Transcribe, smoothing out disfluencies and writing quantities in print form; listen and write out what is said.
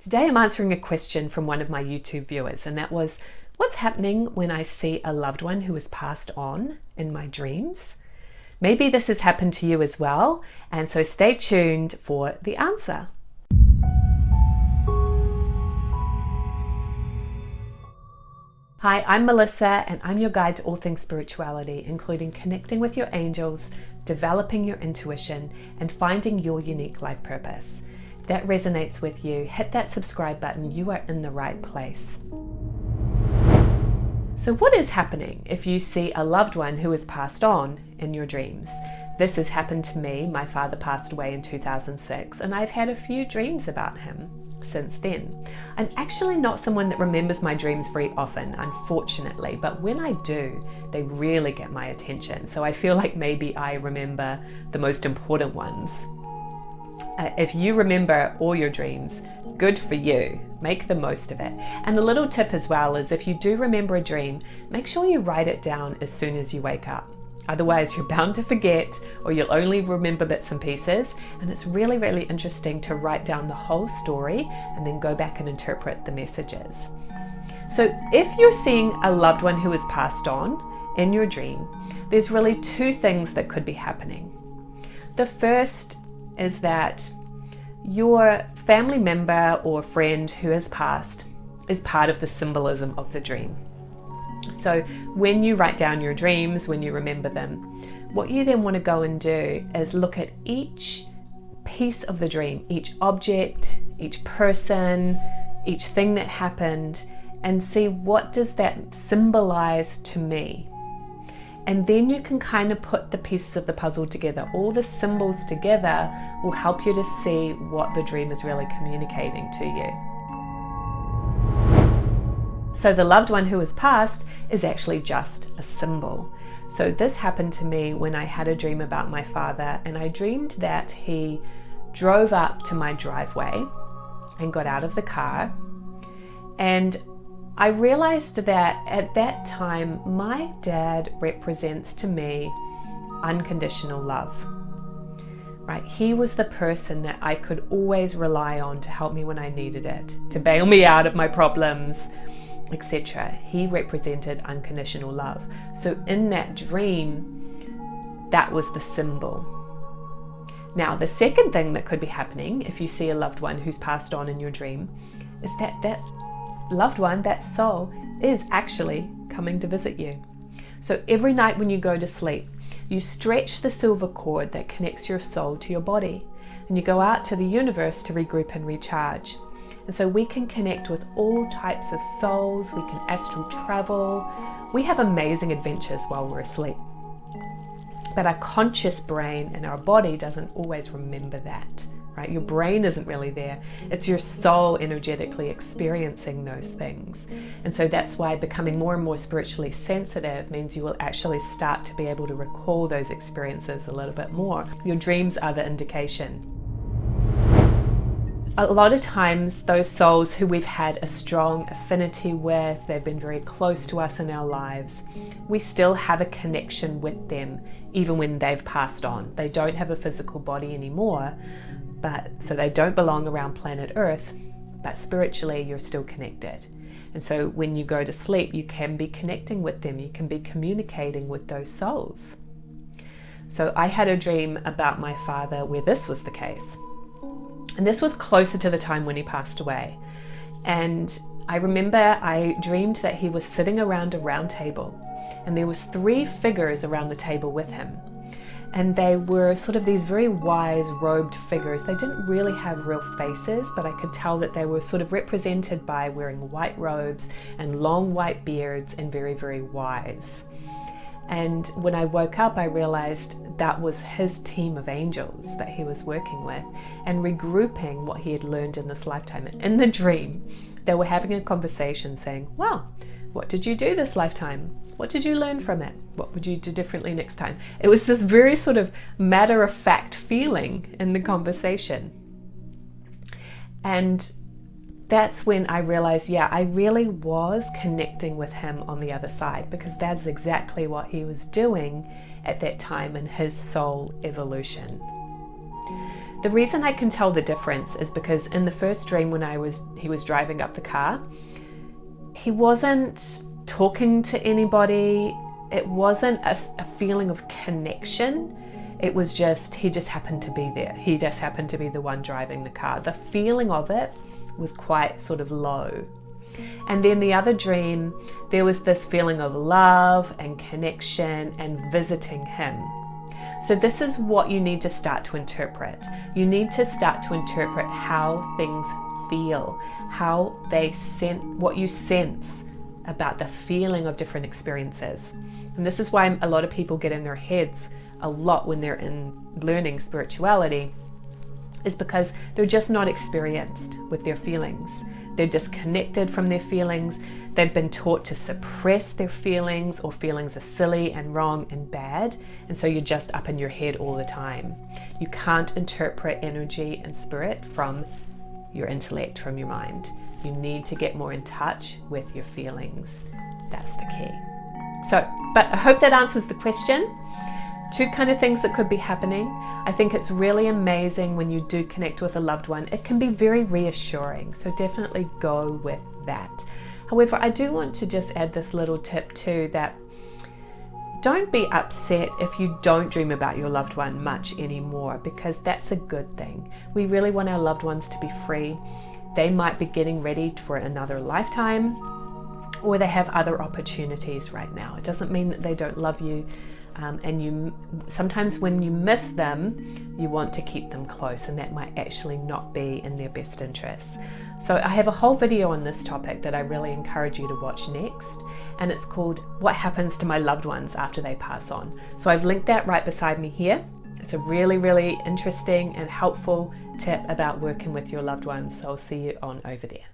Today I'm answering a question from one of my YouTube viewers, and that was, what's happening when I see a loved one who has passed on in my dreams? Maybe this has happened to you as well, and so stay tuned for the answer. Hi, I'm Melissa, and I'm your guide to all things spirituality, including connecting with your angels, developing your intuition, and finding your unique life purpose. If that resonates with you, hit that subscribe button. You are in the right place. So what is happening if you see a loved one who has passed on in your dreams? This has happened to me. My father passed away in 2006, and I've had a few dreams about him since then. I'm actually not someone that remembers my dreams very often, unfortunately, but when I do, they really get my attention. So I feel like maybe I remember the most important ones. If you remember all your dreams, good for you. Make the most of it. And a little tip as well is if you do remember a dream, make sure you write it down as soon as you wake up. Otherwise, you're bound to forget, or you'll only remember bits and pieces. And it's really, really interesting to write down the whole story and then go back and interpret the messages. So if you're seeing a loved one who has passed on in your dream, there's really two things that could be happening. The first is that your family member or friend who has passed is part of the symbolism of the dream. So when you write down your dreams, when you remember them, what you then want to go and do is look at each piece of the dream, each object, each person, each thing that happened, and see what does that symbolize to me. And then you can kind of put the pieces of the puzzle together. All the symbols together will help you to see what the dream is really communicating to you. So the loved one who has passed is actually just a symbol. So this happened to me when I had a dream about my father, and I dreamed that he drove up to my driveway and got out of the car, and I realized that at that time, my dad represents to me unconditional love, right? He was the person that I could always rely on to help me when I needed it, to bail me out of my problems, etc. He represented unconditional love. So in that dream, that was the symbol. Now, the second thing that could be happening if you see a loved one who's passed on in your dream is that loved one, that soul, is actually coming to visit you. So every night when you go to sleep, you stretch the silver cord that connects your soul to your body, and you go out to the universe to regroup and recharge. And so we can connect with all types of souls, we can astral travel, we have amazing adventures while we're asleep. But our conscious brain and our body doesn't always remember that. Right? Your brain isn't really there. It's your soul energetically experiencing those things. And so that's why becoming more and more spiritually sensitive means you will actually start to be able to recall those experiences a little bit more. Your dreams are the indication. A lot of times those souls who we've had a strong affinity with, they've been very close to us in our lives, we still have a connection with them even when they've passed on. They don't have a physical body anymore, so they don't belong around planet Earth, but spiritually you're still connected. And so when you go to sleep, you can be connecting with them, you can be communicating with those souls. So I had a dream about my father where this was the case. And this was closer to the time when he passed away. And I remember I dreamed that he was sitting around a round table, and there was 3 figures around the table with him. And they were sort of these very wise robed figures. They didn't really have real faces, but I could tell that they were sort of represented by wearing white robes and long white beards and very, very wise. And when I woke up, I realized that was his team of angels that he was working with and regrouping what he had learned in this lifetime. And in the dream, they were having a conversation saying, wow, what did you do this lifetime? What did you learn from it? What would you do differently next time? It was this very sort of matter-of-fact feeling in the conversation. And that's when I realized, yeah, I really was connecting with him on the other side, because that's exactly what he was doing at that time in his soul evolution. The reason I can tell the difference is because in the first dream when he was driving up the car, he wasn't talking to anybody. It wasn't a feeling of connection. It was just, he just happened to be there. He just happened to be the one driving the car. The feeling of it was quite sort of low. And then the other dream, there was this feeling of love and connection and visiting him. So this is what you need to start to interpret. You need to start to interpret how things feel, how what you sense about the feeling of different experiences. And this is why a lot of people get in their heads a lot when they're in learning spirituality, is because they're just not experienced with their feelings. They're disconnected from their feelings. They've been taught to suppress their feelings, or feelings are silly and wrong and bad, and so you're just up in your head all the time. You can't interpret energy and spirit from your intellect, from your mind. You need to get more in touch with your feelings. That's the key. So, but I hope that answers the question. Two kind of things that could be happening. I think it's really amazing when you do connect with a loved one. It can be very reassuring, so definitely go with that. However, I do want to just add this little tip too, that don't be upset if you don't dream about your loved one much anymore, because that's a good thing. We really want our loved ones to be free. They might be getting ready for another lifetime, or they have other opportunities right now. It doesn't mean that they don't love you. And sometimes when you miss them, you want to keep them close, and that might actually not be in their best interests. So I have a whole video on this topic that I really encourage you to watch next, and it's called What Happens to My Loved Ones After They Pass On. So I've linked that right beside me here. It's a really, really interesting and helpful tip about working with your loved ones. So I'll see you on over there.